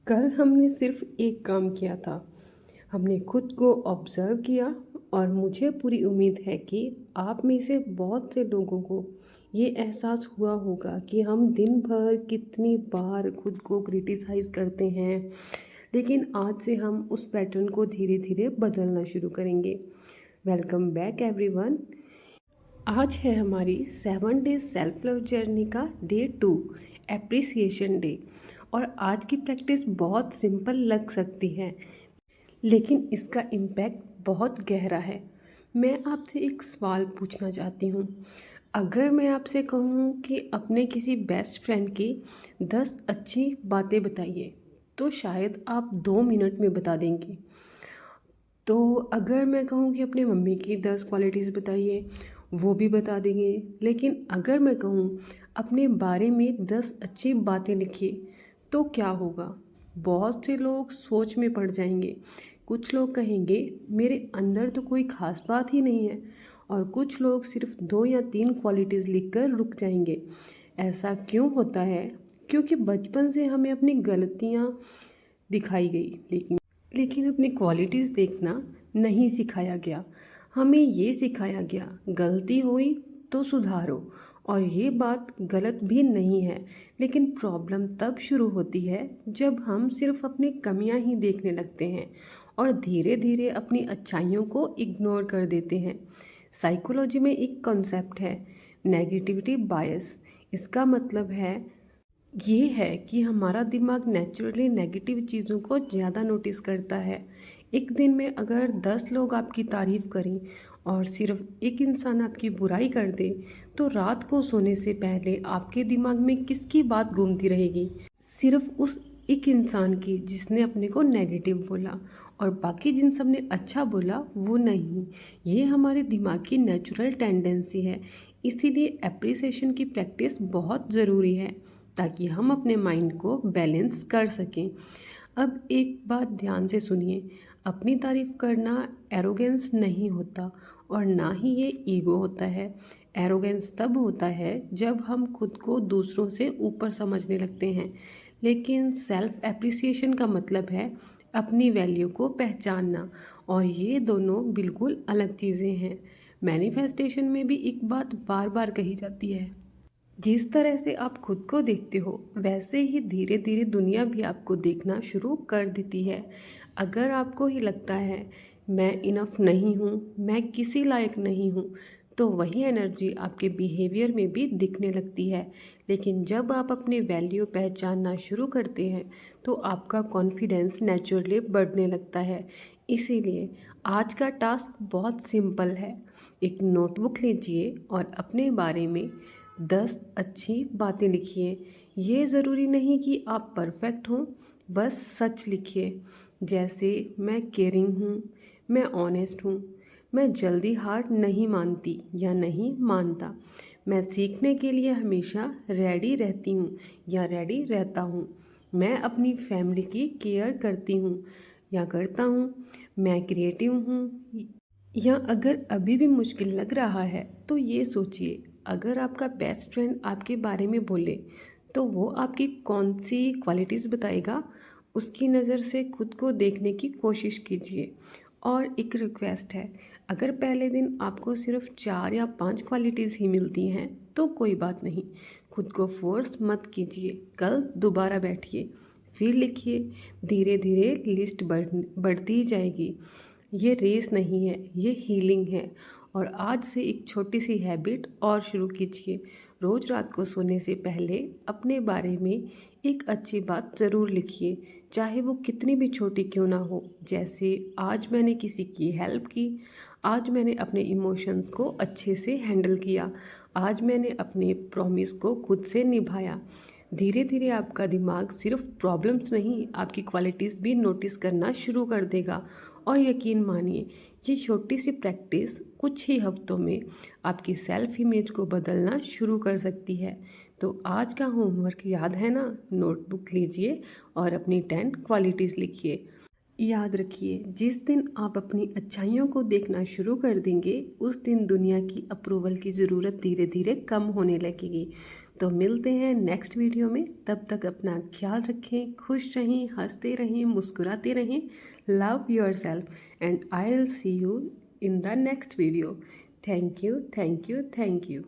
कल हमने सिर्फ एक काम किया था। हमने खुद को ऑब्जर्व किया और मुझे पूरी उम्मीद है कि आप में से बहुत से लोगों को ये एहसास हुआ होगा कि हम दिन भर कितनी बार खुद को क्रिटिसाइज़ करते हैं। लेकिन आज से हम उस पैटर्न को धीरे धीरे बदलना शुरू करेंगे। Welcome back everyone. आज है हमारी 7 डेज सेल्फ लव जर्नी का डे 2, एप्रिसिएशन डे। और आज की प्रैक्टिस बहुत सिंपल लग सकती है, लेकिन इसका इम्पैक्ट बहुत गहरा है। मैं आपसे एक सवाल पूछना चाहती हूँ। अगर मैं आपसे कहूँ कि अपने किसी बेस्ट फ्रेंड की 10 अच्छी बातें बताइए, तो शायद आप 2 मिनट में बता देंगे। तो अगर मैं कहूँ कि अपने मम्मी की 10 क्वालिटीज़ बताइए, वो भी बता देंगे। लेकिन अगर मैं कहूँ अपने बारे में 10 अच्छी बातें लिखिए, तो क्या होगा? बहुत से लोग सोच में पड़ जाएंगे। कुछ लोग कहेंगे मेरे अंदर तो कोई ख़ास बात ही नहीं है, और कुछ लोग सिर्फ 2 या 3 क्वालिटीज़ लिखकर रुक जाएंगे। ऐसा क्यों होता है? क्योंकि बचपन से हमें अपनी गलतियाँ दिखाई गई, लेकिन अपनी क्वालिटीज़ देखना नहीं सिखाया गया। हमें ये सिखाया गया गलती हुई तो सुधारो, और ये बात गलत भी नहीं है। लेकिन प्रॉब्लम तब शुरू होती है जब हम सिर्फ अपनी कमियां ही देखने लगते हैं और धीरे धीरे अपनी अच्छाइयों को इग्नोर कर देते हैं। साइकोलॉजी में एक कॉन्सेप्ट है, नेगेटिविटी बायस। इसका मतलब है ये है कि हमारा दिमाग नेचुरली नेगेटिव चीज़ों को ज़्यादा नोटिस करता है। एक दिन में अगर 10 लोग आपकी तारीफ़ करें और सिर्फ एक इंसान आपकी बुराई कर दे, तो रात को सोने से पहले आपके दिमाग में किसकी बात घूमती रहेगी? सिर्फ उस एक इंसान की जिसने अपने को नेगेटिव बोला, और बाकी जिन सब ने अच्छा बोला वो नहीं। ये हमारे दिमाग की नेचुरल टेंडेंसी है। इसीलिए एप्रिसिएशन की प्रैक्टिस बहुत ज़रूरी है, ताकि हम अपने माइंड को बैलेंस कर सकें। अब एक बात ध्यान से सुनिए, अपनी तारीफ करना एरोगेंस नहीं होता, और ना ही ये ईगो होता है। एरोगेंस तब होता है जब हम खुद को दूसरों से ऊपर समझने लगते हैं। लेकिन सेल्फ एप्रिसिएशन का मतलब है अपनी वैल्यू को पहचानना, और ये दोनों बिल्कुल अलग चीज़ें हैं। मैनिफेस्टेशन में भी एक बात बार बार कही जाती है, जिस तरह से आप खुद को देखते हो वैसे ही धीरे धीरे दुनिया भी आपको देखना शुरू कर देती है। अगर आपको ही लगता है मैं इनफ नहीं हूँ, मैं किसी लायक नहीं हूँ, तो वही एनर्जी आपके बिहेवियर में भी दिखने लगती है। लेकिन जब आप अपनी वैल्यू पहचानना शुरू करते हैं, तो आपका कॉन्फिडेंस नेचुरली बढ़ने लगता है। इसीलिए आज का टास्क बहुत सिंपल है। एक नोटबुक लीजिए और अपने बारे में 10 अच्छी बातें लिखिए। ये ज़रूरी नहीं कि आप परफेक्ट हों, बस सच लिखिए। जैसे मैं केयरिंग हूँ, मैं ऑनेस्ट हूँ, मैं जल्दी हार नहीं मानती या नहीं मानता, मैं सीखने के लिए हमेशा रेडी रहती हूँ या रेडी रहता हूँ, मैं अपनी फैमिली की केयर करती हूँ या करता हूँ, मैं क्रिएटिव हूँ। या अगर अभी भी मुश्किल लग रहा है, तो ये सोचिए, अगर आपका बेस्ट फ्रेंड आपके बारे में बोले, तो वो आपकी कौन सी क्वालिटीज़ बताएगा? उसकी नज़र से खुद को देखने की कोशिश कीजिए। और एक रिक्वेस्ट है, अगर पहले दिन आपको सिर्फ 4 या 5 क्वालिटीज़ ही मिलती हैं, तो कोई बात नहीं। खुद को फोर्स मत कीजिए। कल दोबारा बैठिए, फिर लिखिए। धीरे धीरे लिस्ट बढ़ती ही जाएगी। ये रेस नहीं है, ये हीलिंग है। और आज से एक छोटी सी हैबिट और शुरू कीजिए। रोज़ रात को सोने से पहले अपने बारे में एक अच्छी बात ज़रूर लिखिए, चाहे वो कितनी भी छोटी क्यों ना हो। जैसे आज मैंने किसी की हेल्प की, आज मैंने अपने इमोशंस को अच्छे से हैंडल किया, आज मैंने अपने प्रॉमिस को खुद से निभाया। धीरे धीरे आपका दिमाग सिर्फ प्रॉब्लम्स नहीं, आपकी क्वालिटीज़ भी नोटिस करना शुरू कर देगा। और यकीन मानिए, ये छोटी सी प्रैक्टिस कुछ ही हफ्तों में आपकी सेल्फ इमेज को बदलना शुरू कर सकती है। तो आज का होमवर्क याद है ना? नोटबुक लीजिए और अपनी 10 क्वालिटीज़ लिखिए। याद रखिए, जिस दिन आप अपनी अच्छाइयों को देखना शुरू कर देंगे, उस दिन दुनिया की अप्रूवल की ज़रूरत धीरे धीरे कम होने लगेगी। तो मिलते हैं नेक्स्ट वीडियो में, तब तक अपना ख्याल रखें, खुश रहें, हंसते रहें, मुस्कुराते रहें। Love your self and I will see you in the next video. Thank you, thank you, thank you.